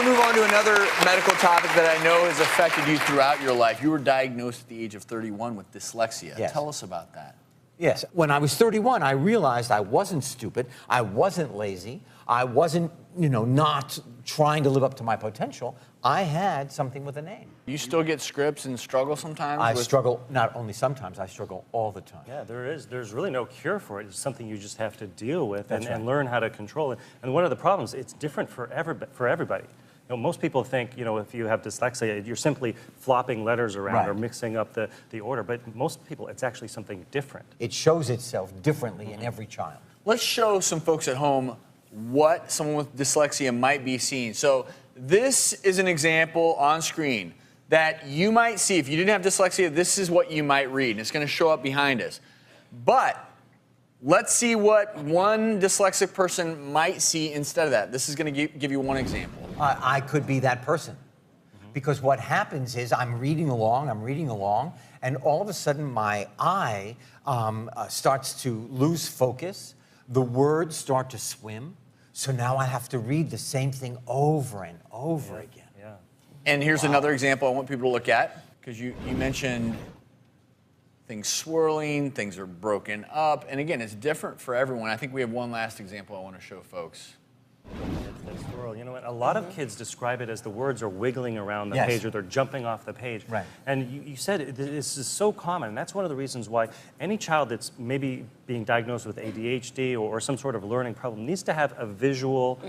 move on to another medical topic that I know has affected you throughout your life. You were diagnosed at the age of 31 with dyslexia. Yes. Tell us about that. Yes. When I was 31, I realized I wasn't stupid. I wasn't lazy. I wasn't, not trying to live up to my potential. I had something with a name. You still get scripts and struggle sometimes? I struggle, not only sometimes, I struggle all the time. Yeah, there's really no cure for it. It's something you just have to deal with and, That's right. and learn how to control it. And one of the problems, it's different for everybody. Most people think, if you have dyslexia, you're simply flopping letters around or mixing up the order. But most people, it's actually something different. It shows itself differently in every child. Let's show some folks at home what someone with dyslexia might be seeing. So this is an example on screen that you might see. If you didn't have dyslexia, this is what you might read. And it's going to show up behind us. But let's see what one dyslexic person might see instead of that. This is going to give you one example. I could be that person. Because what happens is I'm reading along, and all of a sudden my eye starts to lose focus. The words start to swim. So now I have to read the same thing over and over again. Yeah. And here's another example I want people to look at, because you mentioned things swirling, things are broken up. And again, it's different for everyone. I think we have one last example I want to show folks. You know what? A lot of kids describe it as the words are wiggling around the page or they're jumping off the page. Right. And you said this is so common. And that's one of the reasons why any child that's maybe being diagnosed with ADHD or some sort of learning problem needs to have a visual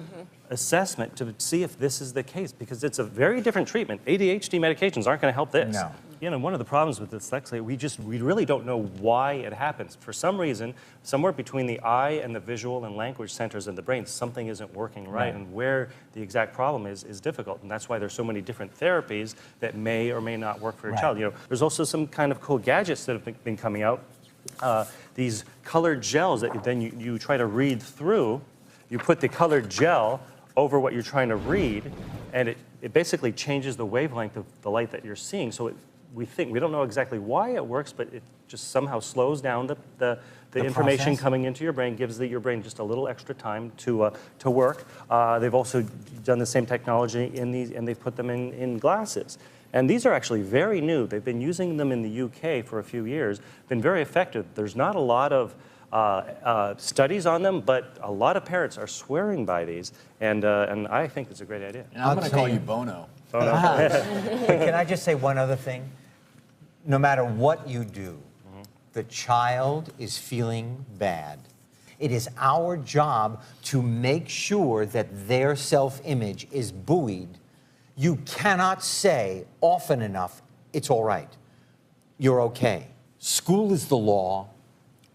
assessment to see if this is the case, because it's a very different treatment. ADHD medications aren't going to help this. No. One of the problems with dyslexia, we really don't know why it happens. For some reason, somewhere between the eye and the visual and language centers in the brain, something isn't working right. And where the exact problem is difficult. And that's why there's so many different therapies that may or may not work for your child. There's also some kind of cool gadgets that have been coming out. These colored gels that then you try to read through. You put the colored gel over what you're trying to read, and it basically changes the wavelength of the light that you're seeing. So we don't know exactly why it works, but it just somehow slows down the information process? coming into your brain, gives your brain just a little extra time to work. They've also done the same technology in these, and they've put them in glasses. And these are actually very new. They've been using them in the UK for a few years, been very effective. There's not a lot of studies on them, but a lot of parents are swearing by these, and I think it's a great idea. And I'm going to call you Bono. Can I just say one other thing? No matter what you do, the child is feeling bad. It is our job to make sure that their self-image is buoyed. You cannot say often enough, it's all right. You're okay. School is the law.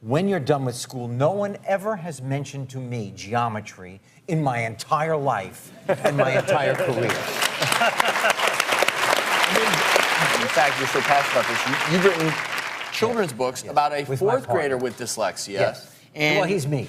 When you're done with school, no one ever has mentioned to me geometry in my entire life and my entire career. In fact, you're so passionate about this. You've written children's books about a fourth grader with dyslexia. Yes. And well, he's me.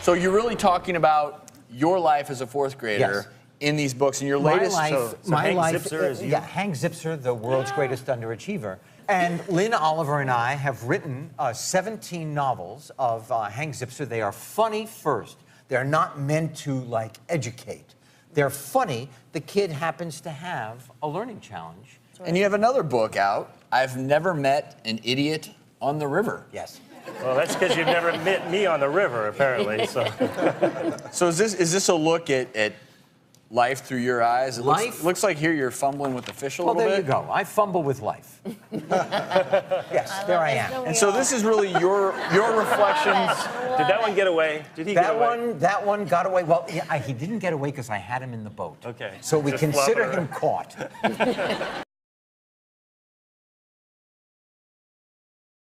So you're really talking about your life as a fourth grader in these books. And your latest... Hank Zipser is you? Yeah, Hank Zipser, the world's greatest underachiever. And Lynn Oliver and I have written 17 novels of Hank Zipser. They are funny first. They're not meant to, educate. They're funny. The kid happens to have a learning challenge. And you have another book out, I've Never Met an Idiot on the River. Yes. Well, that's because you've never met me on the river, apparently. So is this a look at life through your eyes? It looks like here you're fumbling with the fish a little bit. Well, there you go. I fumble with life. Yes, there I am. And so this is really your reflections. Did that one get away? Did he get away? That one got away. Well, he didn't get away because I had him in the boat. Okay. So we Just consider flop it him caught.